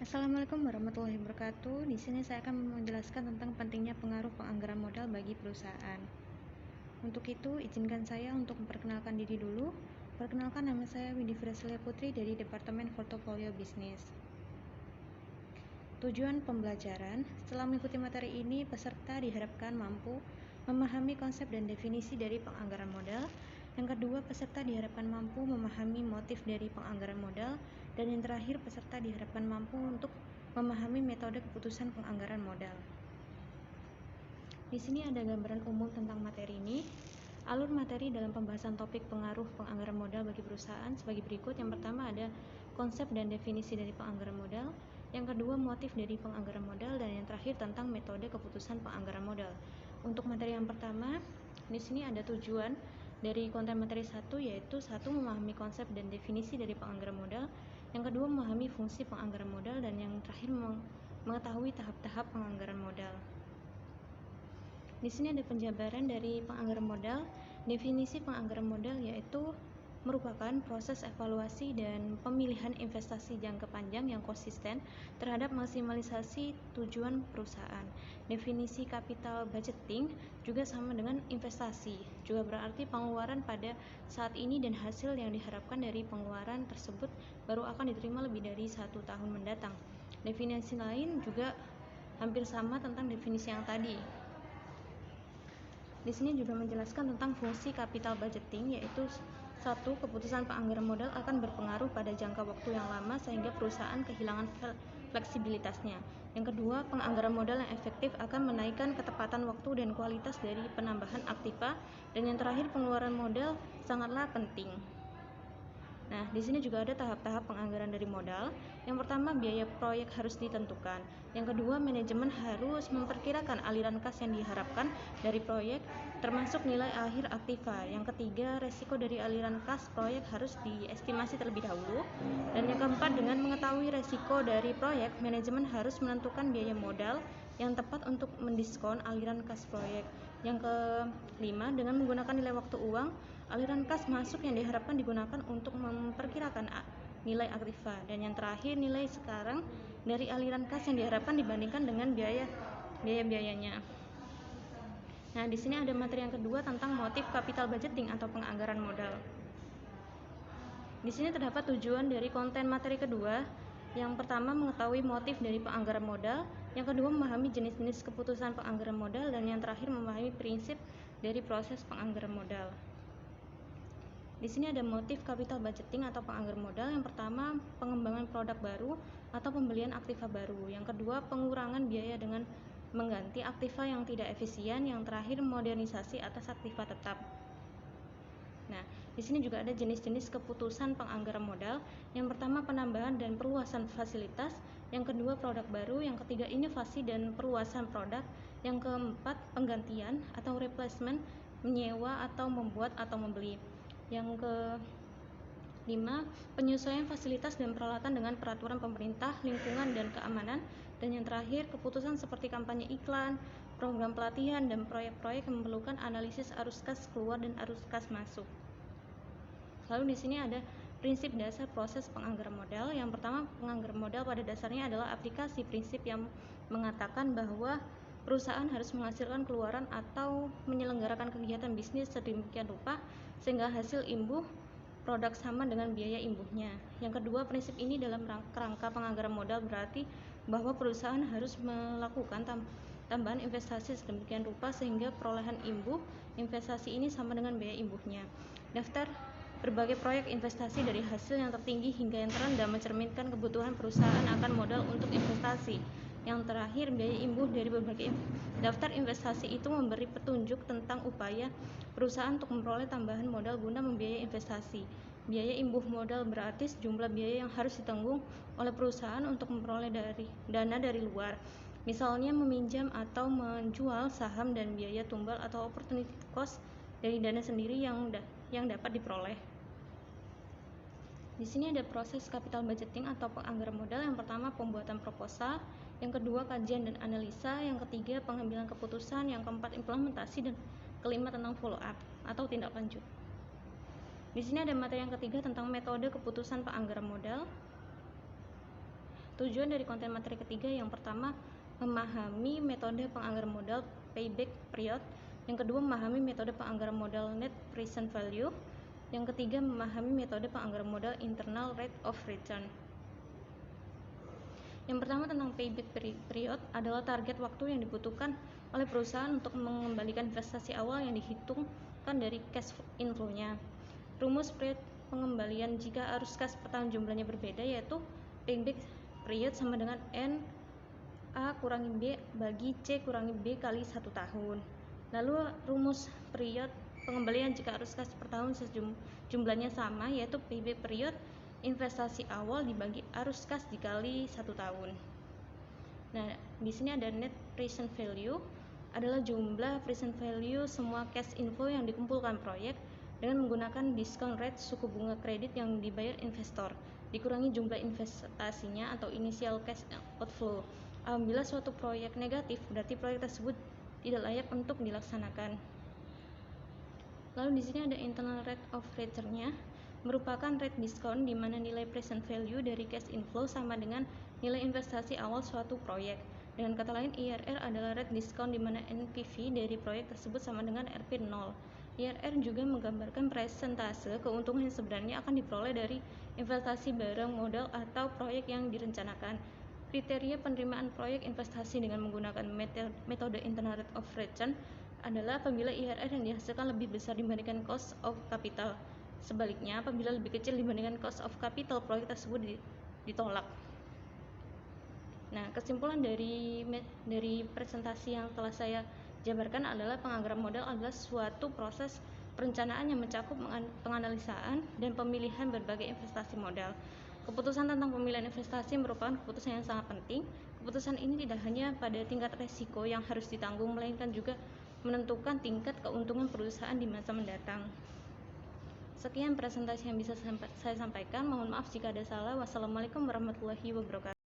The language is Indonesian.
Assalamualaikum warahmatullahi wabarakatuh. Di sini saya akan menjelaskan tentang pentingnya pengaruh penganggaran modal bagi perusahaan. Untuk itu, izinkan saya untuk memperkenalkan diri dulu. Perkenalkan, nama saya Windy Freslia Putri dari Departemen Portofolio Bisnis. Tujuan pembelajaran: setelah mengikuti materi ini, peserta diharapkan mampu memahami konsep dan definisi dari penganggaran modal. Yang kedua, peserta diharapkan mampu memahami motif dari penganggaran modal. Dan yang terakhir, peserta diharapkan mampu untuk memahami metode keputusan penganggaran modal. Di sini ada gambaran umum tentang materi ini. Alur materi dalam pembahasan topik pengaruh penganggaran modal bagi perusahaan sebagai berikut. Yang pertama ada konsep dan definisi dari penganggaran modal. Yang kedua, motif dari penganggaran modal, dan yang terakhir tentang metode keputusan penganggaran modal. Untuk materi yang pertama, di sini ada tujuan dari konten materi 1, yaitu 1. Memahami konsep dan definisi dari penganggaran modal. Yang kedua, memahami fungsi penganggaran modal, dan yang terakhir mengetahui tahap-tahap penganggaran modal. Di sini ada penjabaran dari penganggaran modal. Definisi penganggaran modal yaitu merupakan proses evaluasi dan pemilihan investasi jangka panjang yang konsisten terhadap maksimalisasi tujuan perusahaan. Definisi capital budgeting juga sama dengan investasi, juga berarti pengeluaran pada saat ini dan hasil yang diharapkan dari pengeluaran tersebut baru akan diterima lebih dari 1 tahun mendatang. Definisi lain juga hampir sama tentang definisi yang tadi. Di sini juga menjelaskan tentang fungsi capital budgeting, yaitu 1. Keputusan penganggaran modal akan berpengaruh pada jangka waktu yang lama sehingga perusahaan kehilangan fleksibilitasnya. Yang kedua, penganggaran modal yang efektif akan menaikkan ketepatan waktu dan kualitas dari penambahan aktiva. Dan yang terakhir, pengeluaran modal sangatlah penting. Nah, di sini juga ada tahap-tahap penganggaran dari modal. Yang pertama, biaya proyek harus ditentukan. Yang kedua, manajemen harus memperkirakan aliran kas yang diharapkan dari proyek, termasuk nilai akhir aktiva. Yang ketiga, resiko dari aliran kas proyek harus diestimasi terlebih dahulu. Dan yang keempat, dengan mengetahui resiko dari proyek, manajemen harus menentukan biaya modal yang tepat untuk mendiskon aliran kas proyek. Yang kelima, dengan menggunakan nilai waktu uang, aliran kas masuk yang diharapkan digunakan untuk memperkirakan nilai aktiva. Dan yang terakhir, nilai sekarang dari aliran kas yang diharapkan dibandingkan dengan biaya-biayanya. Nah, di sini ada materi yang kedua tentang motif capital budgeting atau penganggaran modal. Di sini terdapat tujuan dari konten materi kedua. Yang pertama, mengetahui motif dari penganggaran modal. Yang kedua, memahami jenis-jenis keputusan penganggaran modal. Dan yang terakhir, memahami prinsip dari proses penganggaran modal. Di sini ada motif capital budgeting atau penganggaran modal. Yang pertama, pengembangan produk baru atau pembelian aktiva baru. Yang kedua, pengurangan biaya dengan mengganti aktiva yang tidak efisien. Yang terakhir, modernisasi atas aktiva tetap. Nah, di sini juga ada jenis-jenis keputusan penganggaran modal. Yang pertama, penambahan dan perluasan fasilitas. Yang kedua, produk baru. Yang ketiga, inovasi dan perluasan produk. Yang keempat, penggantian atau replacement, menyewa atau membuat atau membeli. Yang kelima, penyesuaian fasilitas dan peralatan dengan peraturan pemerintah, lingkungan, dan keamanan. Dan yang terakhir, keputusan seperti kampanye iklan, program pelatihan, dan proyek-proyek yang memerlukan analisis arus kas keluar dan arus kas masuk. Lalu di sini ada prinsip dasar proses penganggaran modal. Yang pertama, penganggaran modal pada dasarnya adalah aplikasi prinsip yang mengatakan bahwa perusahaan harus menghasilkan keluaran atau menyelenggarakan kegiatan bisnis sedemikian rupa sehingga hasil imbuh produk sama dengan biaya imbuhnya. Yang kedua, prinsip ini dalam kerangka penganggaran modal berarti bahwa perusahaan harus melakukan tambahan investasi sedemikian rupa sehingga perolehan imbuh investasi ini sama dengan biaya imbuhnya. Daftar berbagai proyek investasi dari hasil yang tertinggi hingga yang terendah mencerminkan kebutuhan perusahaan akan modal untuk investasi. Yang terakhir, biaya imbuh dari berbagai daftar investasi itu memberi petunjuk tentang upaya perusahaan untuk memperoleh tambahan modal guna membiayai investasi. Biaya imbuh modal berarti sejumlah biaya yang harus ditanggung oleh perusahaan untuk memperoleh dana dari luar, misalnya meminjam atau menjual saham, dan biaya tumbal atau opportunity cost dari dana sendiri yang dapat diperoleh. Di sini ada proses capital budgeting atau penganggaran modal. Yang pertama, pembuatan proposal. Yang kedua, kajian dan analisa. Yang ketiga, pengambilan keputusan. Yang keempat, implementasi. Dan kelima, tentang follow up atau tindak lanjut. Di sini ada materi yang ketiga tentang metode keputusan penganggaran modal. Tujuan dari konten materi ketiga yang pertama, memahami metode penganggaran modal payback period. Yang kedua, memahami metode penganggaran modal net present value. Yang ketiga, memahami metode penganggaran modal internal rate of return. Yang pertama tentang payback period adalah target waktu yang dibutuhkan oleh perusahaan untuk mengembalikan investasi awal yang dihitungkan dari cash inflow-nya. Rumus period pengembalian jika arus kas per tahun jumlahnya berbeda, yaitu payback period sama dengan N A kurangi B bagi C kurangi B kali 1 tahun. Lalu rumus period pengembalian jika arus kas per tahun jumlahnya sama, yaitu payback period investasi awal dibagi arus kas dikali 1 tahun. Nah, di sini ada net present value adalah jumlah present value semua cash inflow yang dikumpulkan proyek dengan menggunakan discount rate suku bunga kredit yang dibayar investor dikurangi jumlah investasinya atau initial cash outflow. Apabila suatu proyek negatif, berarti proyek tersebut tidak layak untuk dilaksanakan. Lalu di sini ada internal rate of return-nya, merupakan rate diskon di mana nilai present value dari cash inflow sama dengan nilai investasi awal suatu proyek. Dengan kata lain, IRR adalah rate diskon di mana NPV dari proyek tersebut sama dengan RP 0. IRR juga menggambarkan persentase keuntungan yang sebenarnya akan diperoleh dari investasi barang modal atau proyek yang direncanakan. Kriteria penerimaan proyek investasi dengan menggunakan metode internal rate of return adalah apabila IRR yang dihasilkan lebih besar dibandingkan cost of capital. Sebaliknya, apabila lebih kecil dibandingkan cost of capital, proyek tersebut ditolak. Nah, kesimpulan dari presentasi yang telah saya jabarkan adalah penganggaran modal adalah suatu proses perencanaan yang mencakup penganalisaan dan pemilihan berbagai investasi modal. Keputusan tentang pemilihan investasi merupakan keputusan yang sangat penting. Keputusan ini tidak hanya pada tingkat resiko yang harus ditanggung, melainkan juga menentukan tingkat keuntungan perusahaan di masa mendatang. Sekian presentasi yang bisa saya sampaikan. Mohon maaf jika ada salah. Wassalamualaikum warahmatullahi wabarakatuh.